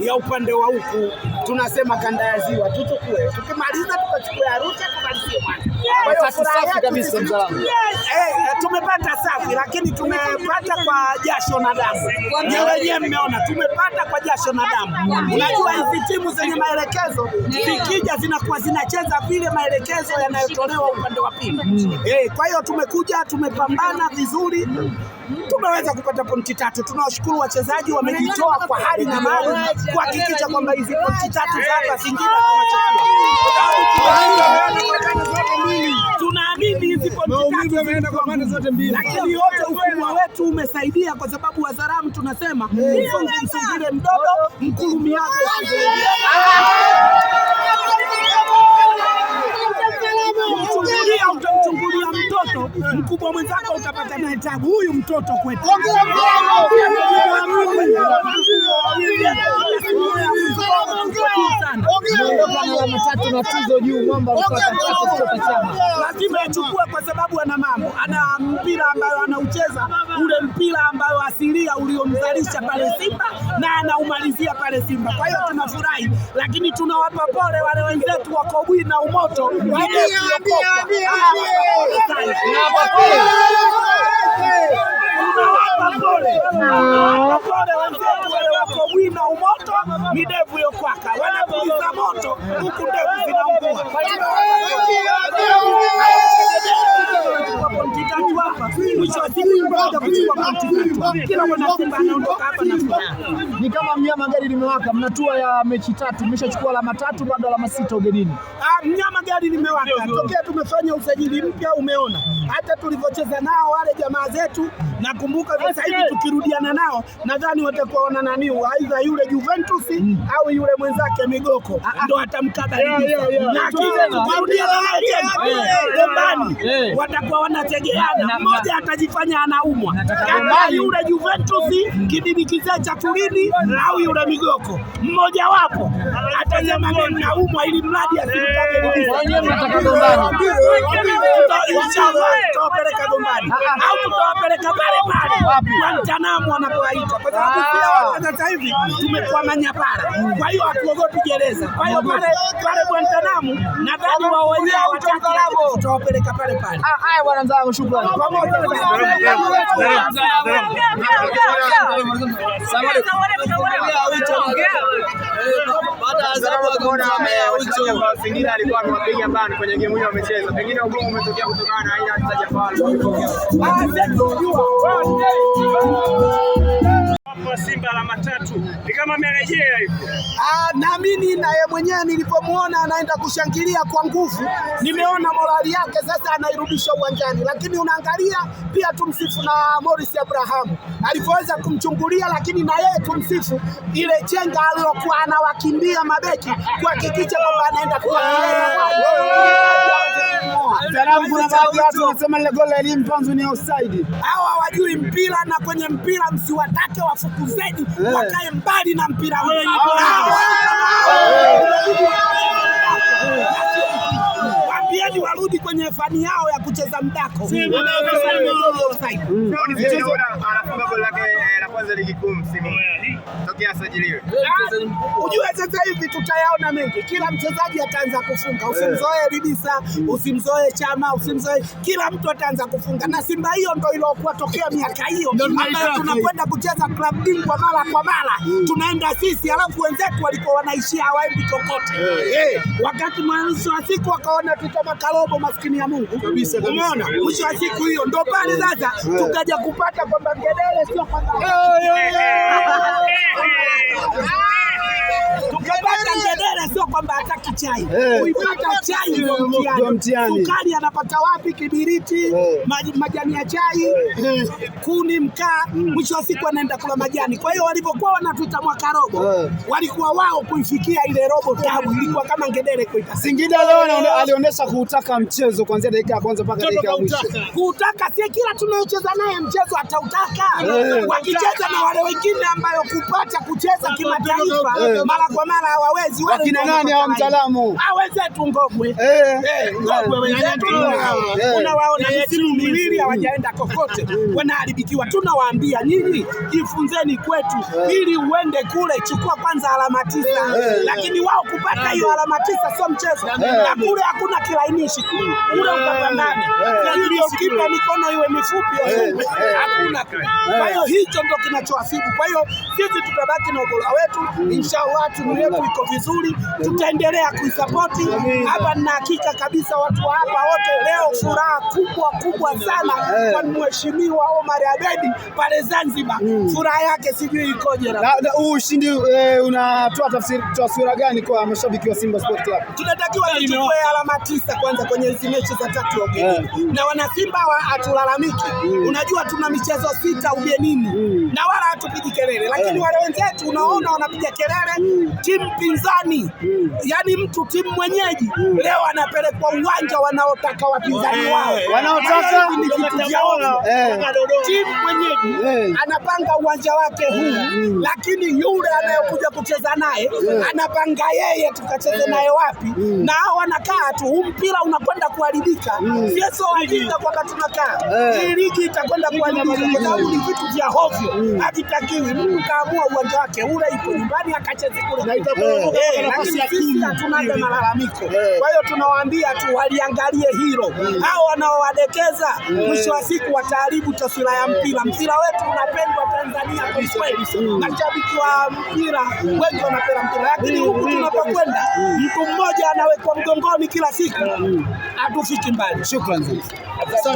ya upande wa huku tunasema kanda ya Ziwa tuchukue, tukimaliza tukachukue Arusha tumalizie Mwanza. Kwa hiyo safi kabisa mtaalamu. Tumepata safi, lakini tumepata kwa jasho na damu. Wenyewe mmeona tumepata kwa jasho na damu. Unajua hizi timu zenye maelekezo zikija zinakuwa zinacheza vile maelekezo yanayotolewa upande wa pili. Kwa hiyo tumekuja tumepambana vizuri, tumeweza kupata pointi 3. Tunawashukuru wachezaji, wamejitoa kwa hali na mali kuhakikisha kwamba hizi pointi 3 za hapa Singida tunachukua. Tunaamini hizi pointi 3 kwa pande zote mbili, lakini yote ukubwa wetu umesaidia, kwa sababu Wazaramu tunasema msungile mdogo mkulumiago. Utamchungulia mtoto mkubwa mwenzako utapata naye tabu. Huyu mtoto kwetu lazima achukue, kwa sababu ana mambo, ana mpira ambayo anaucheza, ule mpira ambayo asilia uliomzalisha pale Simba na anaumalizia pale Simba. Kwa hiyo tunafurahi, lakini tunawapa pole wale wenzetu wa Kobwi na Umoto wina Umoto midevu yokwaka wanapuliza moto huku ndevu zinaungua. Mwisho wa siku kila mwana Simba anaondoka hapa na furaha. Ni kama mnyama gari limewaka, mnatua ya mechi 3, mmeshachukua alama 3 bado alama 6 ugenini. Mnyama gari limewaka. Tokea tumefanya usajili mpya, umeona hata tulivyocheza nao wale jamaa zetu, nakumbuka sasa hivi tukirudiana nao nadhani watakuwa wana nani, aidha yule Juventus au yule mwenzake Migoko ndo atamkabali. Na kile tukirudiana gombani watakuwa wanategeana, mmoja atajifanya anaumwa kama yule Juventus kidini kizee cha Turini au yule Migoko, mmoja wapo atasema mimi naumwa ili mradi asimkage wenyewe. Mnataka gombani, inshallah tutawapeleka gombani au tutawapeleka pale Guantanamo wanapoaita, kwa sababu pia sasa hivi tumekuwa manyapara, kwa hiyo hatuogopi gereza. Kwa hiyo pale Guantanamo nadhani wao wenyewe wataka, tutawapeleka pale. Haya bwana mzangu, shukrani. Singida alikuwa amewapiga mbali kwenye game hiyo wamecheza. Pengine ugumu umetokea kutokana na aina ya Simba alama 3 ni kama amerejea hivi. Naamini na yeye mwenyewe nilipomuona anaenda kushangilia kwa nguvu, nimeona morali yake sasa anairudisha uwanjani. Lakini unaangalia pia tumsifu na Morris Abraham alipoweza kumchungulia, lakini na yeye tumsifu ile chenga aliyokuwa anawakimbia mabeki kuhakikisha kwamba anaenda kwa Salamu. Kuna baadhi ya watu wanasema ile goli ilimpanzu ni offside. Hao hawajui mpira, na kwenye mpira msiwatake wafukuzeni, wakae mbali na mpira huu. Waambieni warudi kwenye fani yao ya kucheza mdako. Anafunga goli lake la kwanza ligi kuu msimu tokea sajiliwe. Ujue sasa hivi tutayaona mengi, kila mchezaji ataanza kufunga. Usimzoee Lidisa, usimzoee Chama, usimzoee, kila mtu ataanza kufunga. Na Simba hiyo ndio iliyokuwa tokea miaka hiyo, ambayo tunakwenda kucheza klabu bingwa mara kwa mara, tunaenda sisi, alafu wenzetu walikuwa wanaishia hawaendi kokote. Wakati mwisho wa siku wakaona tutoma karobo, maskini ya Mungu kabisa. Umeona mwisho wa siku hiyo ndio pale sasa tukaja kupata kwamba ngedele sio kwamba tukapata ngedere, sio kwamba hataki chai. Kuipata chai ndio mtihani. Sukari anapata wapi? Kibiriti, majani ya chai, kuni, mkaa. Mwisho wa siku anaenda kula majani. Kwa hiyo walipokuwa wanatuita mwaka robo, walikuwa wao kuifikia ile robo tabu, ilikuwa kama ngedere kuita. Singida leo alionyesha kuutaka mchezo kuanzia dakika ya kwanza mpaka dakika ya mwisho. Kuutaka si kila tunayocheza naye mchezo atautaka. Wakicheza na wale wengine ambayo kupata kucheza kimataifa mara kwa mara hawawezi. Wakina nani hao mtaalamu? Azam. Wenzetu Ngogwe. Ngogwe wenzetu unawaona misimu miwili hawajaenda kokote, wanaharibikiwa. Tunawaambia nyinyi jifunzeni kwetu ili uende kule, chukua kwanza alama 9. Lakini wao kupata hiyo alama 9 sio mchezo. Na kule hakuna kilainishi kule ukapambane. Ili ukipa mikono iwe mifupi hakuna. Kwa hiyo hicho ndio kinachowasibu. Kwa hiyo sisi tutabaki na ubora wetu. Inshallah timu yetu iko vizuri, tutaendelea kuisapoti. Hapa na hakika kabisa watu wa hapa wote leo furaha kubwa sana kwa mheshimiwa Omar Abedi pale Zanzibar. Furaha yake sijui ikoje. Huu ushindi unatoa taswira gani kwa mashabiki wa Simba Sport Club? Tunatakiwa tuchukue alama 9 kwanza kwenye hizo mechi za 3 ugenini. Na wana Simba hatulalamiki. Unajua tuna michezo 6 ugenini na wala hatupigi kelele, lakini wale wenzetu unaona wanapiga kelele. Timu pinzani, yani timu mwenyeji leo anapelekwa uwanja wanaotaka wapinzani wao. Wanaotaka ni kitu cha timu mwenyeji anapanga uwanja wake huu, lakini yule anayokuja kucheza naye anapanga yeye tukacheze naye wapi, na hao wanakaa tu. Huu mpira unakwenda kuharibika. Sio hakika kwamba tunakaa. Hii ligi itakwenda kuharibika kwa sababu ni vitu vya hovyo. Havitakiwi. Mtu kaamua uwanja wake ule iko nyumbani akacheze kule. Lakini sisi hatuna malalamiko. Kwa hiyo tunawaambia tu waliangalie hilo. Hao wanaowadekeza mwisho wa siku wataharibu taswira ya mpira. Mpira wetu unapendwa Tanzania kwa kweli. Mashabiki wa mpira wengi wanapenda mpira, lakini huku tunapokwenda mtu mmoja anawekwa mgongoni kila siku, hatufiki mbali. Shukrani.